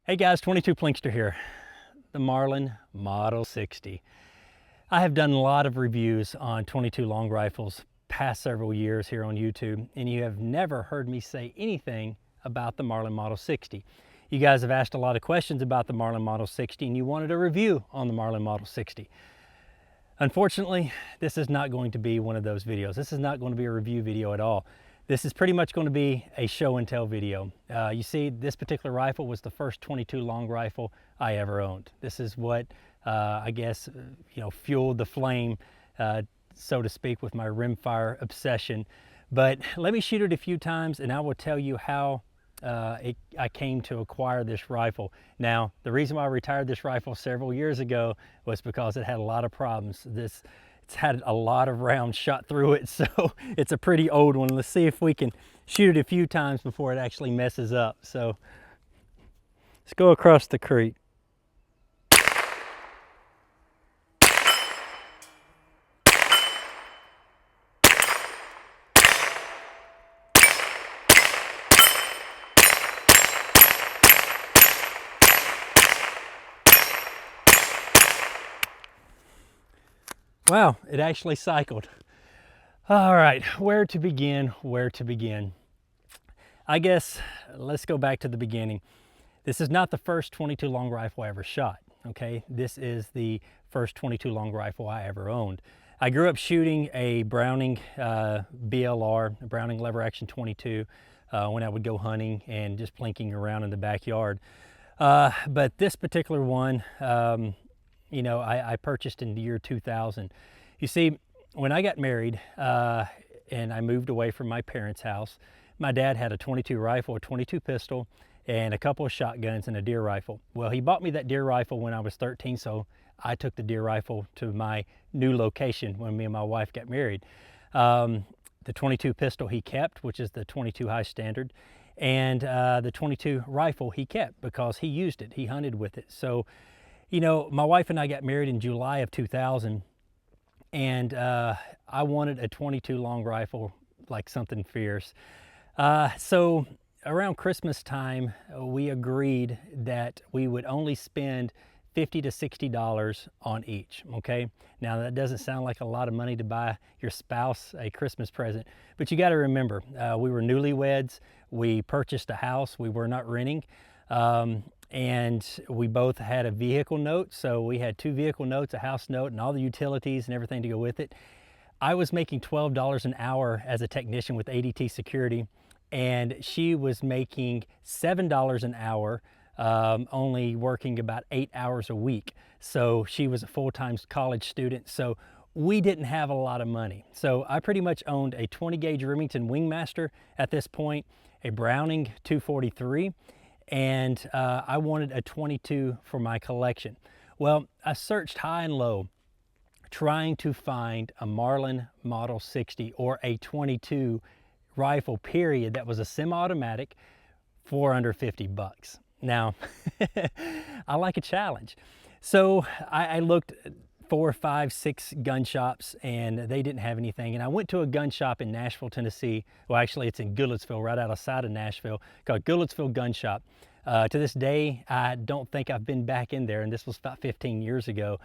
Hey guys, 22 Plinkster here, the Marlin Model 60. I have done a lot of reviews on 22 long rifles past several years here on YouTube, and you have never heard me say anything about the Marlin Model 60. You guys have asked a lot of questions about the Marlin Model 60 and you wanted a review on the Marlin Model 60. Unfortunately, this is not going to be one of those videos. This is not going to be a review video at all. This is pretty much going to be a show and tell video. You see, this particular rifle was the first 22 long rifle I ever owned. This is what I guess fueled the flame, so to speak, with my rimfire obsession. But let me shoot it a few times and I will tell you how I came to acquire this rifle. Now, the reason why I retired this rifle several years ago was because it had a lot of problems. It's had a lot of rounds shot through it, so it's a pretty old one. Let's see if we can shoot it a few times before it actually messes up. So let's go across the creek. Wow, it actually cycled. All right, where to begin, where to begin? I guess let's go back to the beginning. This is not the first 22 long rifle I ever shot, okay? This is the first 22 long rifle I ever owned. I grew up shooting a Browning BLR, a Browning lever action 22, when I would go hunting and just plinking around in the backyard. But this particular one, I purchased in the year 2000. You see, when I got married and I moved away from my parents' house, my dad had a 22 rifle, a 22 pistol, and a couple of shotguns and a deer rifle. Well, he bought me that deer rifle when I was 13, so I took the deer rifle to my new location when me and my wife got married. The 22 pistol he kept, which is the 22 high standard, and the 22 rifle he kept because he used it, he hunted with it. So, you know, my wife and I got married in July of 2000, and I wanted a 22 long rifle, like something fierce. So around Christmas time, we agreed that we would only spend $50 to $60 on each, okay? Now that doesn't sound like a lot of money to buy your spouse a Christmas present, but you gotta remember, we were newlyweds, we purchased a house, we were not renting, and we both had a vehicle note. So we had two vehicle notes, a house note, and all the utilities and everything to go with it. I was making $12 an hour as a technician with ADT Security, and she was making $7 an hour, only working about 8 hours a week. So she was a full-time college student. So we didn't have a lot of money. So I pretty much owned a 20 gauge Remington Wingmaster at this point, a Browning 243, and I wanted a 22 for my collection. Well, I searched high and low trying to find a Marlin Model 60 or a 22 rifle, period, that was a semi-automatic for under 50 bucks. Now, I like a challenge. So I looked 4, 5, 6 gun shops and they didn't have anything. And I went to a gun shop in Nashville, Tennessee. Well, actually it's in Goodlettsville, right outside of Nashville, called Goodlettsville Gun Shop. To this day, I don't think I've been back in there, and this was about 15 years ago.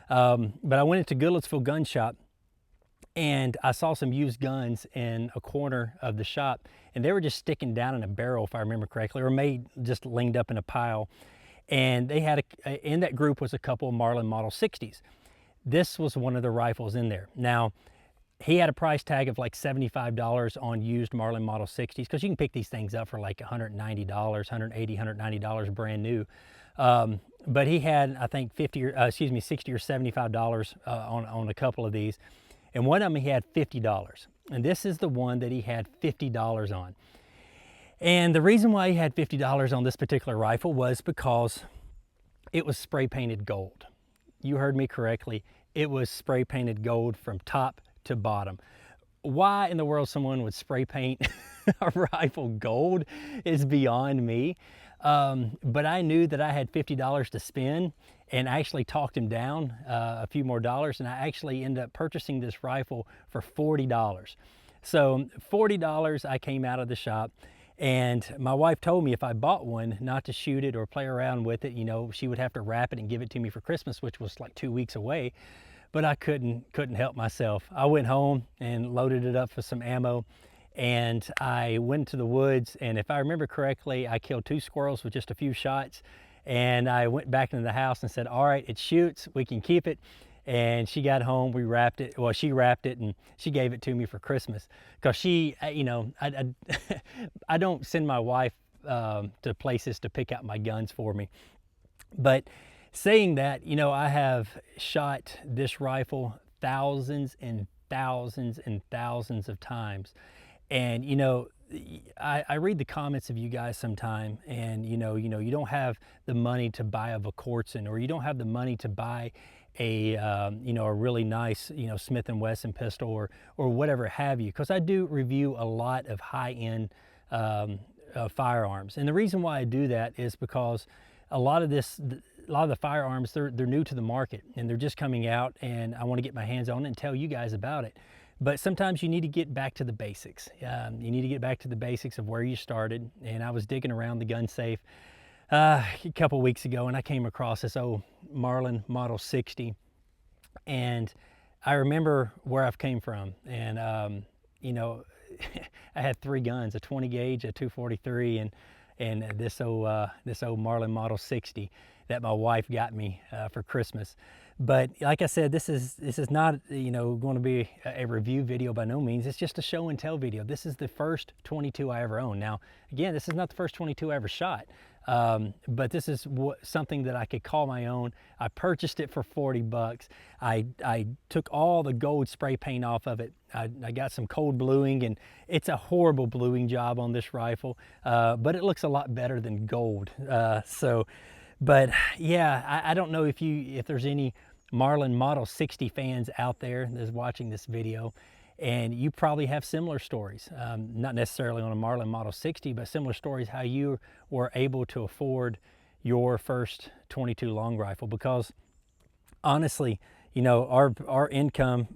But I went into Goodlettsville Gun Shop and I saw some used guns in a corner of the shop, and they were just sticking down in a barrel, if I remember correctly, or made just linked up in a pile. And they had in that group was a couple of Marlin Model 60s. This was one of the rifles in there. Now, he had a price tag of like $75 on used Marlin Model 60s, because you can pick these things up for like $190, $180, $190 brand new. But he had, I think, $60 or $75 on a couple of these. And one of them he had $50. And this is the one that he had $50 on. And the reason why he had $50 on this particular rifle was because it was spray painted gold. You heard me correctly. It was spray painted gold from top to bottom. Why in the world someone would spray paint a rifle gold is beyond me. But I knew that I had $50 to spend, and I actually talked him down a few more dollars, and I actually ended up purchasing this rifle for $40. So $40, I came out of the shop And my wife told me if I bought one, not to shoot it or play around with it. You know, she would have to wrap it and give it to me for Christmas, which was like 2 weeks away. But I couldn't help myself. I went home and loaded it up for some ammo, and I went to the woods, and if I remember correctly, I killed 2 squirrels with just a few shots. And I went back into the house and said, all right, it shoots, we can keep it. And she got home, we wrapped it. Well, she wrapped it and she gave it to me for Christmas. Because she, you know, I don't send my wife to places to pick out my guns for me. But saying that, you know, I have shot this rifle thousands and thousands and thousands of times. And, you know, I read the comments of you guys sometime, and you don't have the money to buy a Vakortzen, or you don't have the money to buy a a really nice Smith & Wesson pistol or whatever have you, because I do review a lot of high-end firearms. And the reason why I do that is because a lot of the firearms, they're new to the market and they're just coming out, and I want to get my hands on it and tell you guys about it. But sometimes you need to get back to the basics. You need to get back to the basics of where you started. And I was digging around the gun safe a couple weeks ago, and I came across this old Marlin Model 60. And I remember where I've came from. And, I had 3 guns, a 20 gauge, a 243, and this old Marlin Model 60 that my wife got me for Christmas. But like I said, this is not going to be a review video by no means. It's just a show and tell video. This is the first 22 I ever owned. Now, again, this is not the first 22 I ever shot, but this is something that I could call my own. I purchased it for 40 bucks. I took all the gold spray paint off of it. I got some cold bluing, and it's a horrible bluing job on this rifle, but it looks a lot better than gold. But yeah, I don't know if there's any Marlin Model 60 fans out there that's watching this video, and you probably have similar stories, not necessarily on a Marlin Model 60, but similar stories how you were able to afford your first 22 long rifle. Because honestly, our income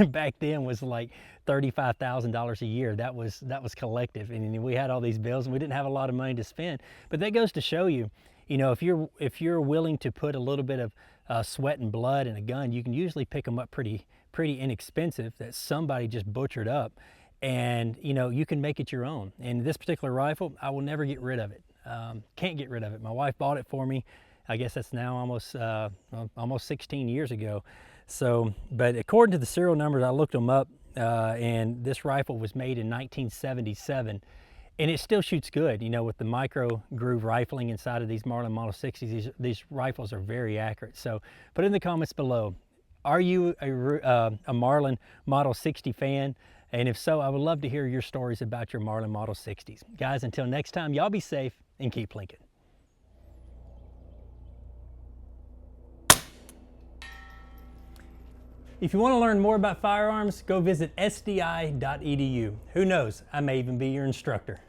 back then was like $35,000 a year. That was collective, and we had all these bills, and we didn't have a lot of money to spend. But that goes to show you, if you're willing to put a little bit of sweat and blood in a gun, you can usually pick them up pretty inexpensive that somebody just butchered up, and you can make it your own. And this particular rifle, I will never get rid of it. Can't get rid of it. My wife bought it for me. I guess that's now almost 16 years ago. So, but according to the serial numbers, I looked them up, and this rifle was made in 1977. And it still shoots good, with the micro groove rifling inside of these Marlin Model 60s. These rifles are very accurate. So put in the comments below, are you a Marlin Model 60 fan? And if so, I would love to hear your stories about your Marlin Model 60s. Guys, until next time, y'all be safe and keep linking. If you want to learn more about firearms, go visit sdi.edu. Who knows, I may even be your instructor.